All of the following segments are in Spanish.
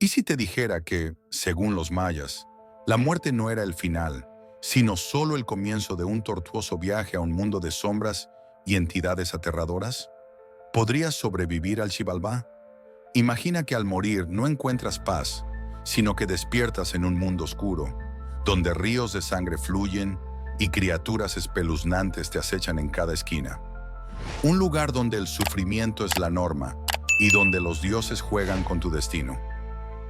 ¿Y si te dijera que, según los mayas, la muerte no era el final, sino solo el comienzo de un tortuoso viaje a un mundo de sombras y entidades aterradoras? ¿Podrías sobrevivir al Xibalbá? Imagina que al morir no encuentras paz, sino que despiertas en un mundo oscuro, donde ríos de sangre fluyen y criaturas espeluznantes te acechan en cada esquina. Un lugar donde el sufrimiento es la norma y donde los dioses juegan con tu destino.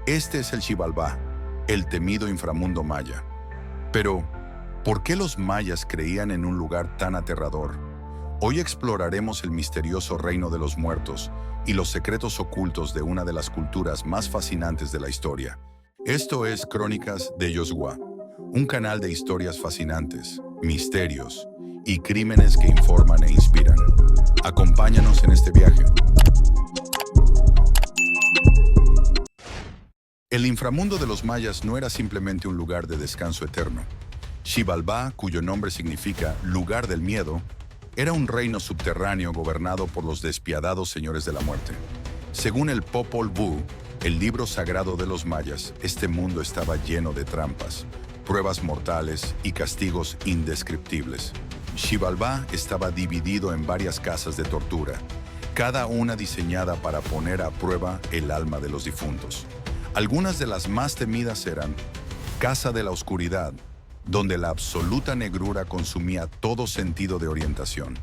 Este es el Xibalbá, el temido inframundo maya. Pero, ¿por qué los mayas creían en un lugar tan aterrador? Hoy exploraremos el misterioso reino de los muertos y los secretos ocultos de una de las culturas más fascinantes de la historia. Esto es Crónicas de Yozgua, un canal de historias fascinantes, misterios y crímenes que informan e inspiran. Acompáñanos en este viaje. El inframundo de los mayas no era simplemente un lugar de descanso eterno. Xibalbá, cuyo nombre significa lugar del miedo, era un reino subterráneo gobernado por los despiadados señores de la muerte. Según el Popol Vuh, el libro sagrado de los mayas, este mundo estaba lleno de trampas, pruebas mortales y castigos indescriptibles. Xibalbá estaba dividido en varias casas de tortura, cada una diseñada para poner a prueba el alma de los difuntos. Algunas de las más temidas eran Casa de la Oscuridad, donde la absoluta negrura consumía todo sentido de orientación.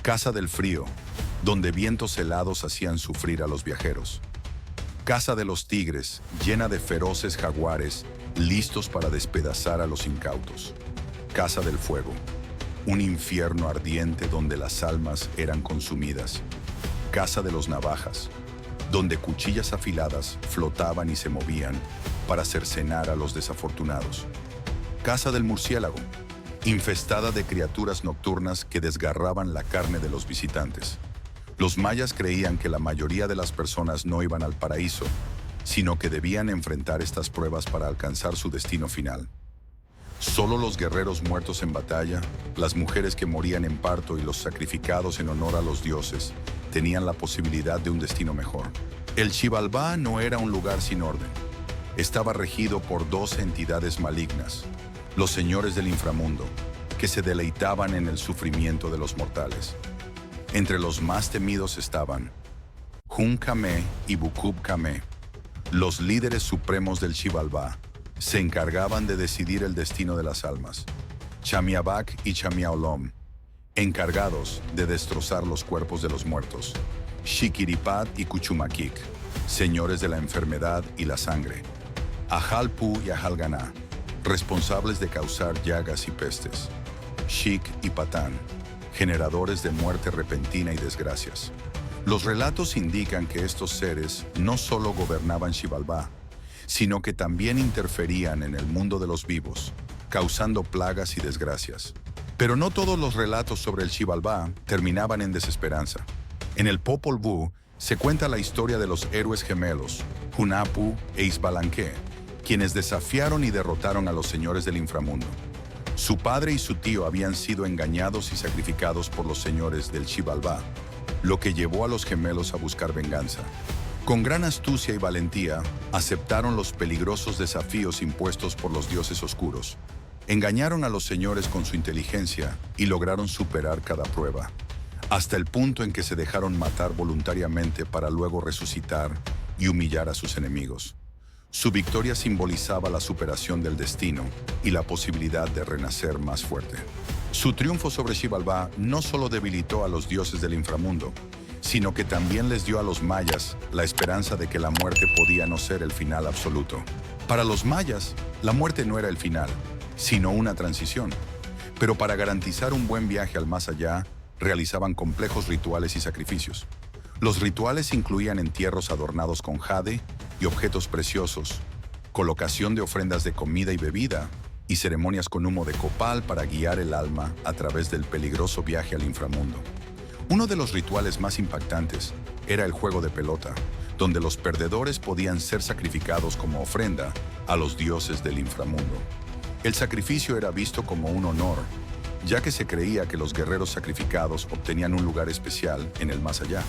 Casa del Frío, donde vientos helados hacían sufrir a los viajeros. Casa de los Tigres, llena de feroces jaguares, listos para despedazar a los incautos. Casa del Fuego, un infierno ardiente donde las almas eran consumidas. Casa de los Navajas, donde cuchillas afiladas flotaban y se movían para cercenar a los desafortunados. Casa del Murciélago, infestada de criaturas nocturnas que desgarraban la carne de los visitantes. Los mayas creían que la mayoría de las personas no iban al paraíso, sino que debían enfrentar estas pruebas para alcanzar su destino final. Solo los guerreros muertos en batalla, las mujeres que morían en parto y los sacrificados en honor a los dioses tenían la posibilidad de un destino mejor. El Xibalbá no era un lugar sin orden. Estaba regido por dos entidades malignas, los señores del inframundo, que se deleitaban en el sufrimiento de los mortales. Entre los más temidos estaban Hun Kame y Bukub Kame, los líderes supremos del Xibalbá. Se encargaban de decidir el destino de las almas. Chamiabak y Chamiaolom, encargados de destrozar los cuerpos de los muertos. Xiquiripat y Cuchumaquic, señores de la enfermedad y la sangre. Ajalpu y Ajalganá, responsables de causar llagas y pestes. Xic y Patán, generadores de muerte repentina y desgracias. Los relatos indican que estos seres no solo gobernaban Xibalbá, sino que también interferían en el mundo de los vivos, causando plagas y desgracias. Pero no todos los relatos sobre el Xibalbá terminaban en desesperanza. En el Popol Vuh se cuenta la historia de los héroes gemelos, Hunahpu e Izbalanque, quienes desafiaron y derrotaron a los señores del inframundo. Su padre y su tío habían sido engañados y sacrificados por los señores del Xibalbá, lo que llevó a los gemelos a buscar venganza. Con gran astucia y valentía, aceptaron los peligrosos desafíos impuestos por los dioses oscuros. Engañaron a los señores con su inteligencia y lograron superar cada prueba, hasta el punto en que se dejaron matar voluntariamente para luego resucitar y humillar a sus enemigos. Su victoria simbolizaba la superación del destino y la posibilidad de renacer más fuerte. Su triunfo sobre Xibalbá no solo debilitó a los dioses del inframundo, sino que también les dio a los mayas la esperanza de que la muerte podía no ser el final absoluto. Para los mayas, la muerte no era el final, sino una transición. Pero para garantizar un buen viaje al más allá, realizaban complejos rituales y sacrificios. Los rituales incluían entierros adornados con jade y objetos preciosos, colocación de ofrendas de comida y bebida, y ceremonias con humo de copal para guiar el alma a través del peligroso viaje al inframundo. Uno de los rituales más impactantes era el juego de pelota, donde los perdedores podían ser sacrificados como ofrenda a los dioses del inframundo. El sacrificio era visto como un honor, ya que se creía que los guerreros sacrificados obtenían un lugar especial en el más allá.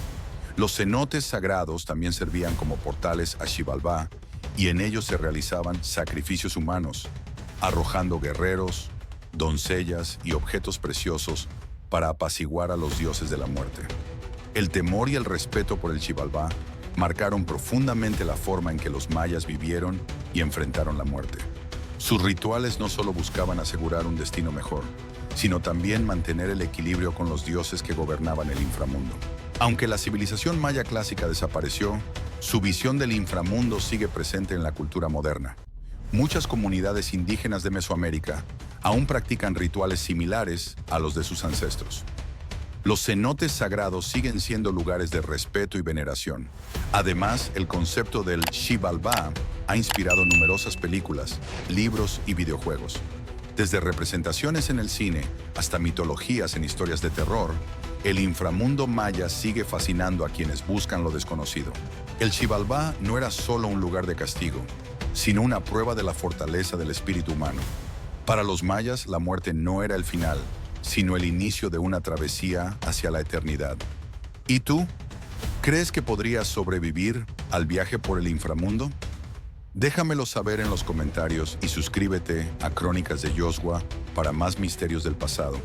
Los cenotes sagrados también servían como portales a Xibalbá y en ellos se realizaban sacrificios humanos, arrojando guerreros, doncellas y objetos preciosos para apaciguar a los dioses de la muerte. El temor y el respeto por el Xibalbá marcaron profundamente la forma en que los mayas vivieron y enfrentaron la muerte. Sus rituales no solo buscaban asegurar un destino mejor, sino también mantener el equilibrio con los dioses que gobernaban el inframundo. Aunque la civilización maya clásica desapareció, su visión del inframundo sigue presente en la cultura moderna. Muchas comunidades indígenas de Mesoamérica aún practican rituales similares a los de sus ancestros. Los cenotes sagrados siguen siendo lugares de respeto y veneración. Además, el concepto del Xibalbá ha inspirado numerosas películas, libros y videojuegos. Desde representaciones en el cine hasta mitologías en historias de terror, el inframundo maya sigue fascinando a quienes buscan lo desconocido. El Xibalbá no era solo un lugar de castigo, sino una prueba de la fortaleza del espíritu humano. Para los mayas, la muerte no era el final, sino el inicio de una travesía hacia la eternidad. ¿Y tú? ¿Crees que podrías sobrevivir al viaje por el inframundo? Déjamelo saber en los comentarios y suscríbete a Crónicas de Yoshua para más misterios del pasado.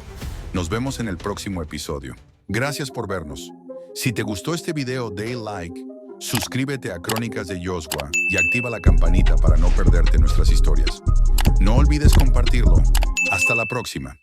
Nos vemos en el próximo episodio. Gracias por vernos. Si te gustó este video, dale like, suscríbete a Crónicas de Yoshua y activa la campanita para no perderte nuestras historias. No olvides compartirlo. Hasta la próxima.